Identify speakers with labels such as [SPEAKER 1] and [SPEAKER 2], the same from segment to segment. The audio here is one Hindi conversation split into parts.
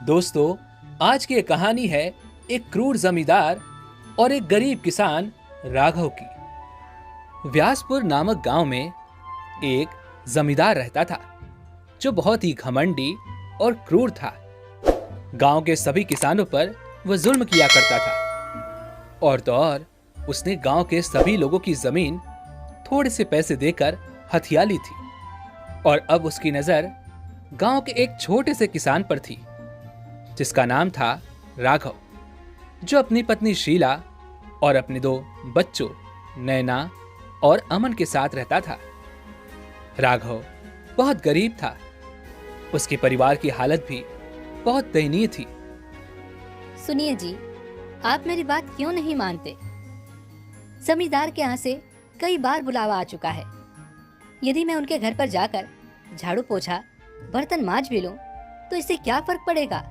[SPEAKER 1] दोस्तों, आज की ये कहानी है एक क्रूर जमींदार और एक गरीब किसान राघव की। व्यासपुर नामक गांव में एक जमींदार रहता था जो बहुत ही घमंडी और क्रूर था। गांव के सभी किसानों पर वह जुल्म किया करता था और तो और उसने गांव के सभी लोगों की जमीन थोड़े से पैसे देकर हथिया ली थी। और अब उसकी नजर गांव के एक छोटे से किसान पर थी जिसका नाम था राघव, जो अपनी पत्नी शीला और अपने दो बच्चों नैना और अमन के साथ रहता था। राघव बहुत गरीब था। उसके परिवार की हालत भी बहुत दयनीय थी।
[SPEAKER 2] सुनिए जी, आप मेरी बात क्यों नहीं मानते? जमींदार के यहाँ से कई बार बुलावा आ चुका है। यदि मैं उनके घर पर जाकर झाड़ू पोछा बर्तन मांज भी लूं, तो इससे क्या फर्क पड़ेगा?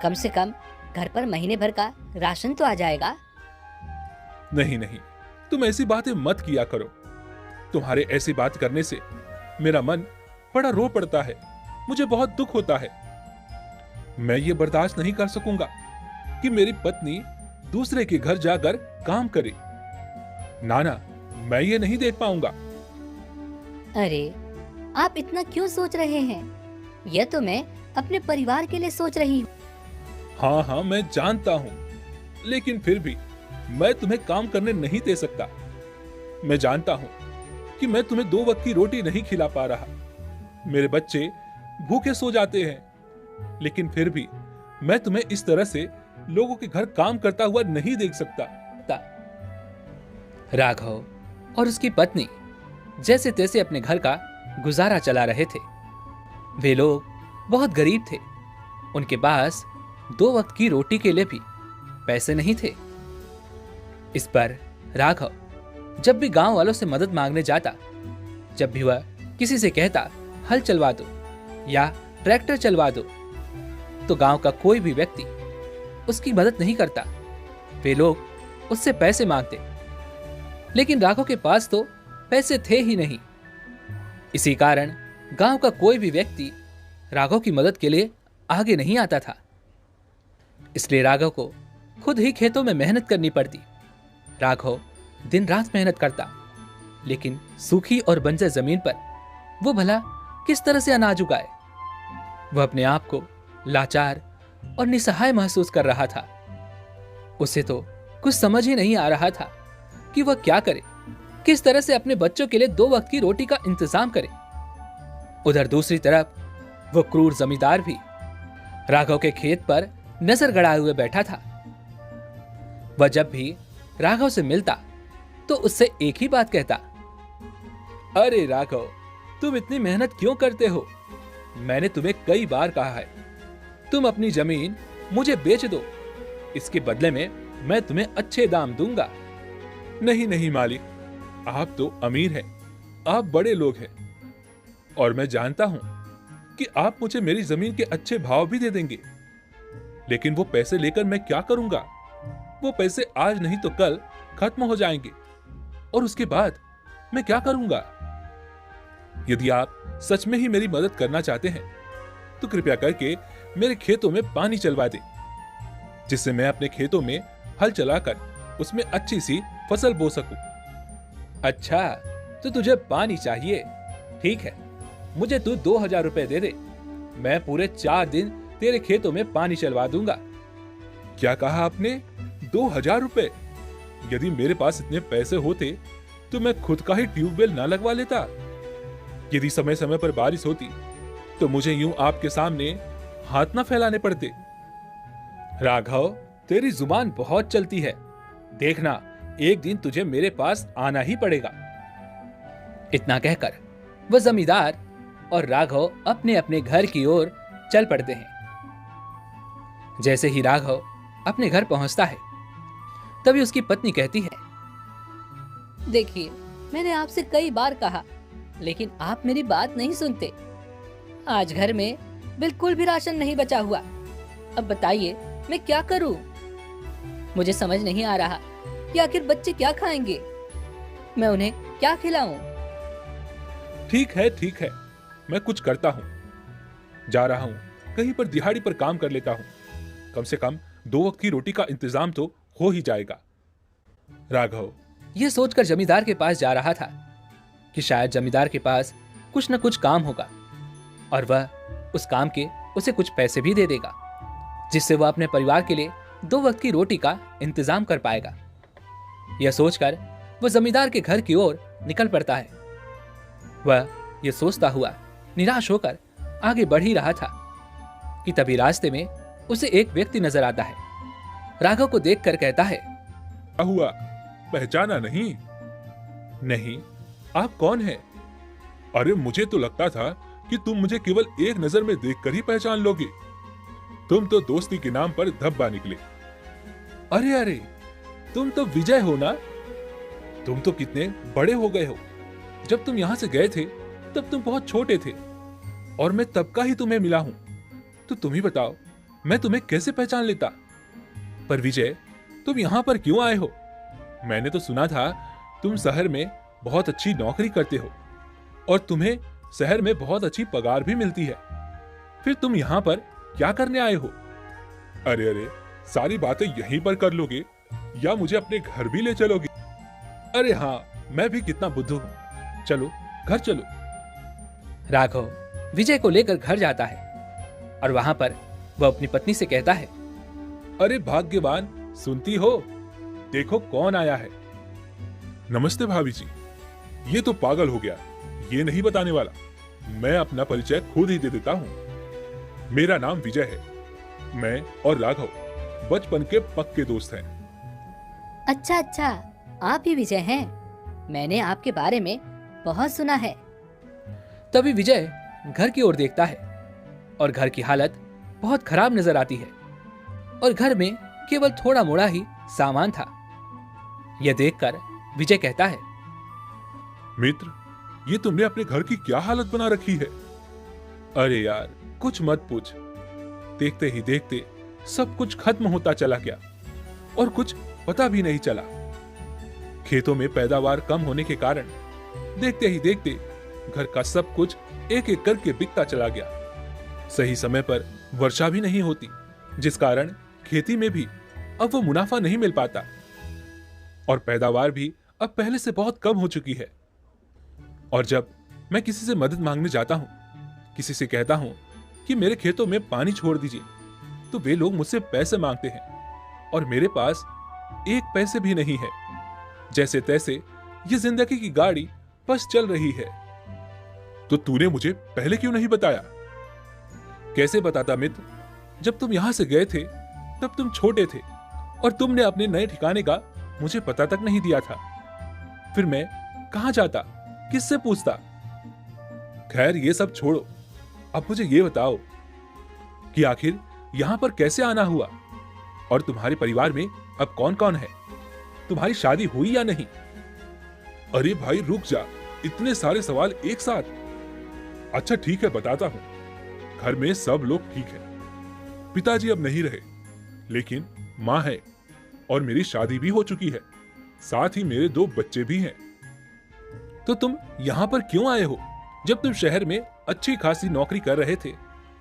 [SPEAKER 2] कम से कम घर पर महीने भर का राशन तो आ जाएगा।
[SPEAKER 3] नहीं नहीं, तुम ऐसी बातें मत किया करो। तुम्हारे ऐसी बात करने से मेरा मन बड़ा रो पड़ता है। मुझे बहुत दुख होता है। मैं ये बर्दाश्त नहीं कर सकूंगा कि मेरी पत्नी दूसरे के घर जाकर काम करे। नाना, मैं ये नहीं देख पाऊंगा।
[SPEAKER 2] अरे, आप इतना क्यों सोच रहे हैं? यह तो मैं अपने परिवार के लिए सोच रही हूँ।
[SPEAKER 3] हाँ, मैं जानता हूँ, लेकिन फिर भी मैं तुम्हें काम करने नहीं दे सकता। मैं जानता हूँ कि मैं तुम्हें 2 वक्त की रोटी नहीं खिला पा रहा। मेरे बच्चे भूखे सो जाते हैं, लेकिन फिर भी मैं तुम्हें इस तरह से लोगों के घर काम करता हुआ नहीं देख सकता।
[SPEAKER 1] राघव और उसकी पत्नी जैसे तैसे अपने घर का गुजारा चला रहे थे। वे लोग बहुत गरीब थे। उनके पास 2 वक्त की रोटी के लिए भी पैसे नहीं थे। इस पर राघव जब भी गांव वालों से मदद मांगने जाता, जब भी वह किसी से कहता हल चलवा दो या ट्रैक्टर चलवा दो, तो गांव का कोई भी व्यक्ति उसकी मदद नहीं करता। वे लोग उससे पैसे मांगते, लेकिन राघव के पास तो पैसे थे ही नहीं। इसी कारण गांव का कोई भी व्यक्ति राघव की मदद के लिए आगे नहीं आता था। इसलिए राघव को खुद ही खेतों में मेहनत करनी पड़ती। राघव दिन रात मेहनत करता, लेकिन सूखी और बंजर जमीन पर वो भला किस तरह से अनाज उगाए? वह अपने आप को लाचार और निसहाय महसूस कर रहा था। उसे तो कुछ समझ ही नहीं आ रहा था कि वह क्या करे, किस तरह से अपने बच्चों के लिए 2 वक्त की रोटी का इंतजाम करे। उधर दूसरी तरफ वो क्रूर जमींदार भी राघव के खेत पर नजर गड़ाए हुए बैठा था। वह जब भी राघव से मिलता तो उससे एक ही बात कहता, अरे राघव, तुम इतनी मेहनत क्यों करते हो? मैंने तुम्हें कई बार कहा है, तुम अपनी जमीन मुझे बेच दो। इसके बदले में मैं तुम्हें अच्छे दाम दूंगा। नहीं नहीं मालिक, आप तो अमीर हैं, आप बड़े लोग हैं, और मैं जानता हूं कि आप मुझे मेरी जमीन के अच्छे भाव भी दे देंगे। लेकिन वो पैसे लेकर मैं क्या करूंगा? वो पैसे आज नहीं तो कल खत्म हो जाएंगे, और उसके बाद मैं क्या करूंगा? यदि आप सच में ही मेरी मदद करना चाहते हैं, तो कृपया करके मेरे खेतों में पानी चलवा दें, जिससे मैं अपने खेतों में हल चलाकर उसमें अच्छी सी फसल बो सकूं। अच्छा, तो तुझे पानी चाहिए? ठीक है, मुझे तू 2000 रुपए दे दे। मैं पूरे 4 दिन तेरे खेतों में पानी चलवा दूंगा। क्या कहा आपने? 2000 रुपए? यदि मेरे पास इतने पैसे होते तो मैं खुद का ही ट्यूबवेल ना लगवा लेता। यदि समय समय पर बारिश होती तो मुझे यूं आपके सामने हाथ ना फैलाने पड़ते। राघव, तेरी जुबान बहुत चलती है। देखना, एक दिन तुझे मेरे पास आना ही पड़ेगा। इतना कहकर वह जमींदार और राघव अपने अपने घर की ओर चल पड़ते हैं। जैसे ही राघव अपने घर पहुंचता है, तभी उसकी पत्नी कहती है,
[SPEAKER 2] देखिए, मैंने आपसे कई बार कहा, लेकिन आप मेरी बात नहीं सुनते। आज घर में बिल्कुल भी राशन नहीं बचा हुआ। अब बताइए मैं क्या करूं? मुझे समझ नहीं आ रहा कि आखिर बच्चे क्या खाएंगे। मैं उन्हें क्या खिलाऊं?
[SPEAKER 3] ठीक है, मैं कुछ करता हूं। जा रहा हूं कहीं पर दिहाड़ी पर काम कर लेता हूँ। कम से कम 2 वक्त की रोटी का इंतजाम तो हो ही जाएगा। राघव
[SPEAKER 1] यह सोचकर जमींदार के पास जा रहा था कि शायद जमींदार के पास कुछ न कुछ काम होगा और वह उस काम के उसे कुछ पैसे भी दे देगा, जिससे वह अपने परिवार के लिए 2 वक्त की रोटी का इंतजाम कर पाएगा। यह सोचकर वह जमींदार के घर की ओर निकल पड़ता है। वह यह सोचता हुआ निराश होकर आगे बढ़ ही रहा था कि तभी रास्ते में उसे एक व्यक्ति नजर आता है। राघव को देखकर कहता है,
[SPEAKER 3] क्या हुआ, पहचाना नहीं? नहीं, आप कौन हैं? अरे मुझे तो लगता था कि तुम मुझे केवल एक नजर में देखकर ही पहचान लोगे। तुम तो दोस्ती के नाम पर धब्बा निकले। अरे अरे, तुम तो विजय हो ना? तुम तो कितने बड़े हो गए हो। जब तुम यहां से गए थे तब तुम बहुत छोटे थे और मैं तब का ही तुम्हें मिला हूं। तो तुम ही बताओ, मैं तुम्हें कैसे पहचान लेता? पर विजय, तुम यहां पर क्यों आए हो? मैंने तो सुना था तुम शहर में बहुत अच्छी नौकरी करते हो और तुम्हें शहर में बहुत अच्छी पगार भी मिलती है। फिर तुम यहां पर क्या करने आए हो? अरे अरे, सारी बातें यहीं पर कर लोगे या मुझे अपने घर भी ले चलोगे? अरे हाँ, मैं भी कितना बुद्धू हूं। चलो घर चलो।
[SPEAKER 1] राघव विजय को लेकर घर जाता है और वहां पर वह अपनी पत्नी से कहता है,
[SPEAKER 3] अरे भाग्यवान, सुनती हो? देखो कौन आया है। नमस्ते भाभी जी। ये तो पागल हो गया, ये नहीं बताने वाला। मैं अपना परिचय खुद ही दे देता हूँ। मेरा नाम विजय है। मैं और राघव बचपन के पक्के दोस्त हैं।
[SPEAKER 2] अच्छा अच्छा, आप ही विजय हैं। मैंने आपके बारे में बहुत सुना है।
[SPEAKER 1] तभी विजय घर की ओर देखता है और घर की हालत बहुत खराब नजर आती है और घर में केवल थोड़ा मोड़ा ही सामान था। यह देखकर विजय कहता है,
[SPEAKER 3] मित्र, ये तुमने अपने घर की क्या हालत बना रखी है? अरे यार, कुछ मत पूछ। देखते ही देखते सब कुछ खत्म होता चला गया और कुछ पता भी नहीं चला। खेतों में पैदावार कम होने के कारण देखते ही देखते घर का सब कुछ एक एक करके बिकता चला गया। सही समय पर वर्षा भी नहीं होती, जिस कारण खेती में भी अब वो मुनाफा नहीं मिल पाता और पैदावार भी अब पहले से बहुत कम हो चुकी है। और जब मैं किसी से मदद मांगने जाता हूं, किसी से कहता हूं कि मेरे खेतों में पानी छोड़ दीजिए, तो वे लोग मुझसे पैसे मांगते हैं और मेरे पास 1 पैसे भी नहीं है। जैसे तैसे ये जिंदगी की गाड़ी बस चल रही है। तो तूने मुझे पहले क्यों नहीं बताया? कैसे बताता मित्र? जब तुम यहां से गए थे तब तुम छोटे थे और तुमने अपने नए ठिकाने का मुझे पता तक नहीं दिया था। फिर मैं कहां जाता, किससे पूछता? खैर ये सब छोड़ो, अब मुझे ये बताओ कि आखिर यहां पर कैसे आना हुआ और तुम्हारे परिवार में अब कौन कौन है? तुम्हारी शादी हुई या नहीं? अरे भाई रुक जा, इतने सारे सवाल एक साथ। अच्छा ठीक है, बताता हूं। घर में सब लोग ठीक है। पिताजी अब नहीं रहे, लेकिन मां है और मेरी शादी भी हो चुकी है। साथ ही मेरे 2 बच्चे भी हैं। तो तुम यहां पर क्यों आए हो? जब तुम शहर में अच्छी खासी नौकरी कर रहे थे,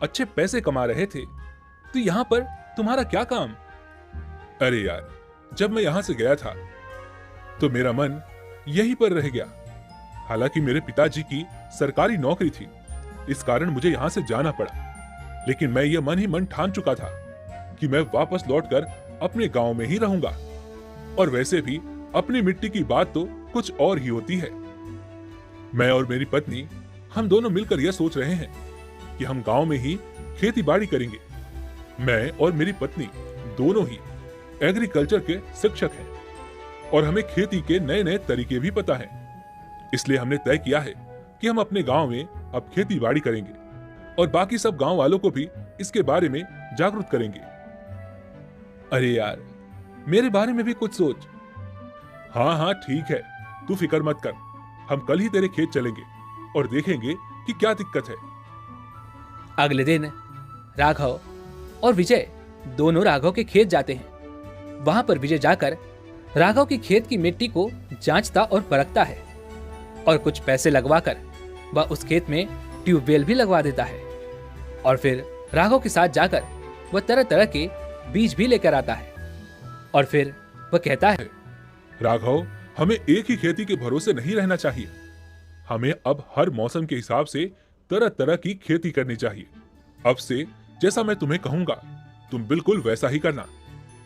[SPEAKER 3] अच्छे पैसे कमा रहे थे, तो यहां पर तुम्हारा क्या काम? अरे यार, जब मैं यहां से गया था तो मेरा मन यहीं पर रह गया। हालांकि मेरे पिताजी की सरकारी नौकरी थी, इस कारण मुझे यहां से जाना पड़ा। लेकिन मैं ये मन ही मन ठान चुका था कि मैं वापस लौटकर अपने गांव में ही रहूंगा। और वैसे भी अपनी मिट्टी की बात तो कुछ और ही होती है। मैं और मेरी पत्नी, हम दोनों मिलकर यह सोच रहे हैं कि हम गांव में ही खेती बाड़ी करेंगे। मैं और मेरी पत्नी दोनों ही एग्रीकल्चर के शिक्षक हैं और हमें खेती के नए नए तरीके भी पता हैं। इसलिए हमने तय किया है कि हम अपने गांव में अब खेती बाड़ी करेंगे और बाकी सब गांव वालों को भी इसके बारे में जागरूक करेंगे। अरे यार, मेरे बारे में भी कुछ सोच। हाँ हाँ ठीक है, तू फिक्र मत कर। हम कल ही तेरे खेत चलेंगे और देखेंगे कि क्या दिक्कत है।
[SPEAKER 1] अगले दिन राघव और विजय दोनों राघव के खेत जाते हैं। वहां पर विजय जाकर राघव की खेत की मिट्टी को जांचता और परखता है और कुछ पैसे लगवाकर वह उस खेत में ट्यूबवेल भी लगवा देता है और फिर राघव के साथ जाकर वह तरह तरह के बीज भी लेकर आता है और फिर वह कहता है,
[SPEAKER 3] राघव, हमें एक ही खेती के भरोसे नहीं रहना चाहिए। हमें अब हर मौसम के हिसाब से तरह तरह की खेती करनी चाहिए। अब से जैसा मैं तुम्हें कहूंगा तुम बिल्कुल वैसा ही करना,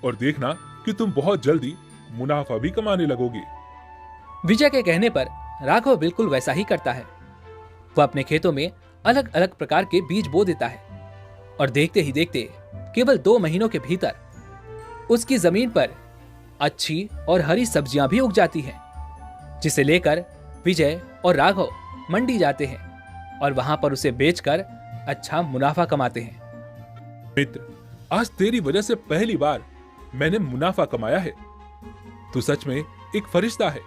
[SPEAKER 3] और देखना कि तुम बहुत जल्दी मुनाफा भी कमाने लगोगे।
[SPEAKER 1] विजय के कहने पर राघव बिल्कुल वैसा ही करता है। वह अपने खेतों में अलग अलग प्रकार के बीज बो देता है और देखते ही देखते केवल 2 महीनों के भीतर उसकी जमीन पर अच्छी और हरी सब्जियां भी उग जाती हैं, जिसे लेकर विजय और राघव मंडी जाते हैं और वहां पर उसे बेचकर अच्छा मुनाफा कमाते हैं।
[SPEAKER 3] मित्र, आज तेरी वजह से पहली बार मैंने मुनाफा कमाया है। तू सच में एक फरिश्ता है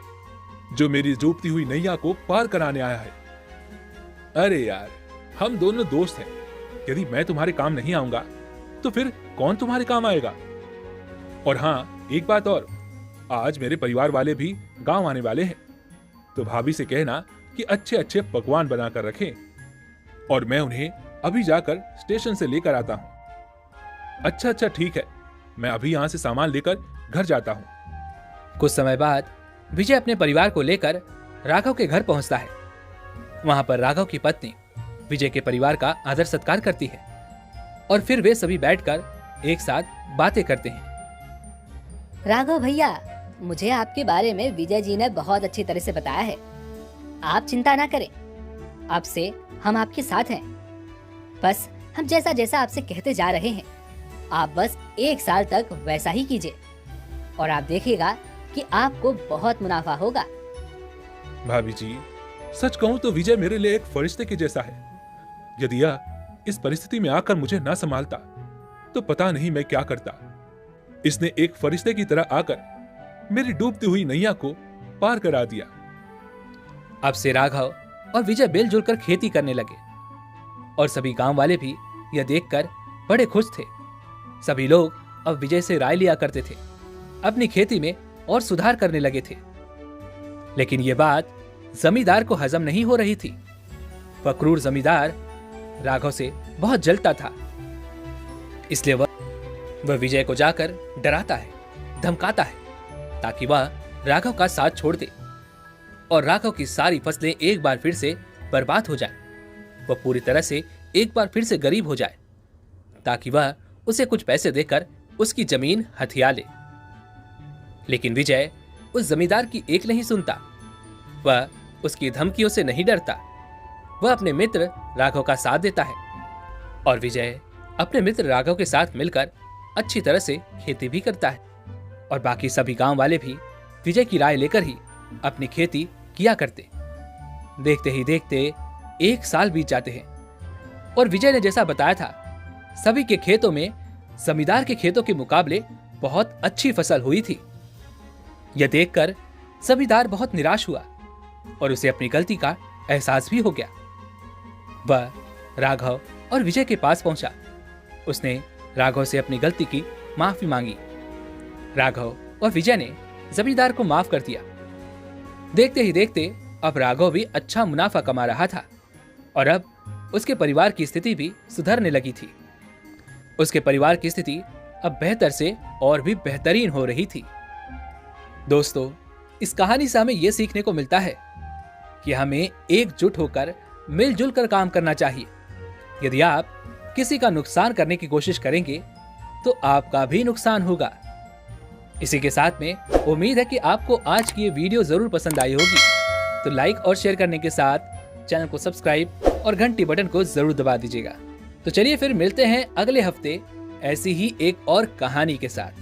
[SPEAKER 3] जो मेरी डूबती हुई नैया को पार कराने आया है। अरे यार, हम दोनों दोस्त हैं। यदि मैं तुम्हारे काम नहीं आऊंगा तो फिर कौन तुम्हारे काम आएगा? और हाँ, एक बात और, आज मेरे परिवार वाले भी गांव आने वाले हैं, तो भाभी से कहना कि अच्छे अच्छे पकवान बनाकर रखें और मैं उन्हें अभी जाकर स्टेशन से लेकर आता हूं। अच्छा ठीक है, मैं अभी यहां से सामान लेकर घर जाता हूं।
[SPEAKER 1] कुछ समय बाद विजय अपने परिवार को लेकर राघव के घर पहुंचता है। वहां पर राघव की पत्नी विजय के परिवार का आदर सत्कार करती है और फिर वे सभी बैठकर एक साथ बातें करते हैं।
[SPEAKER 2] राघव भैया, मुझे आपके बारे में विजय जी ने बहुत अच्छी तरह से बताया है। आप चिंता ना करें, अब से हम आपके साथ हैं। बस हम जैसा जैसा आपसे कहते जा रहे हैं, आप बस 1 साल तक वैसा ही कीजिए और आप देखिएगा कि आपको बहुत मुनाफा होगा।
[SPEAKER 3] भाभी जी, सच कहूं तो विजय मेरे लिए एक फरिश्ते के जैसा है। यदि यह इस परिस्थिति में आकर मुझे ना संभालता तो पता नहीं मैं क्या करता। इसने एक फरिश्ते की तरह आकर मेरी डूबती हुई नैया को पार करा दिया।
[SPEAKER 1] अब से राघव और विजय मिलजुल कर खेती करने लगे और सभी गांव वाले भी यह देखकर बड़े खुश थे। सभी लोग अब विजय से राय लिया करते थे, अपनी खेती में और सुधार करने लगे थे। लेकिन यह बात जमींदार को हजम नहीं हो रही थी। वह क्रूर जमींदार राघव से बहुत जलता था, इसलिए वह विजय को जाकर डराता है, धमकाता है ताकि वह राघव का साथ छोड़ दे और राघव की सारी फसलें एक बार फिर से बर्बाद हो जाए। वह पूरी तरह से एक बार फिर से गरीब हो जाए ताकि वह उसे कुछ पैसे देकर उसकी जमीन हथिया ले। लेकिन विजय उस जमींदार की एक नहीं सुनता। वह उसकी धमकियों से नहीं डरता। वह अपने मित्र राघव का साथ देता है और विजय अपने मित्र राघव के साथ मिलकर अच्छी तरह से खेती भी करता है और बाकी सभी गांव वाले भी विजय की राय लेकर ही अपनी खेती किया करते। देखते ही देखते 1 साल बीत जाते हैं और विजय ने जैसा बताया था, सभी के खेतों में जमींदार के खेतों के मुकाबले बहुत अच्छी फसल हुई थी। यह देखकर जमींदार बहुत निराश हुआ और उसे अपनी गलती का एहसास भी हो गया। वह राघव और विजय के पास पहुंचा। उसने राघव से अपनी गलती की माफी मांगी। राघव और विजय ने जमींदार को माफ कर दिया। देखते ही देखते अब राघव भी अच्छा मुनाफा कमा रहा था और अब उसके परिवार की स्थिति भी सुधरने लगी थी। उसके परिवार की स्थिति अब बेहतर से और भी बेहतरीन हो रही थी। दोस्तों, इस कहानी से हमें यह सीखने को मिलता है कि हमें एकजुट होकर मिलजुल कर काम करना चाहिए। यदि आप किसी का नुकसान करने की कोशिश करेंगे तो आपका भी नुकसान होगा। इसी के साथ में उम्मीद है कि आपको आज की ये वीडियो जरूर पसंद आई होगी, तो लाइक और शेयर करने के साथ चैनल को सब्सक्राइब और घंटी बटन को जरूर दबा दीजिएगा। तो चलिए फिर मिलते हैं अगले हफ्ते ऐसी ही एक और कहानी के साथ।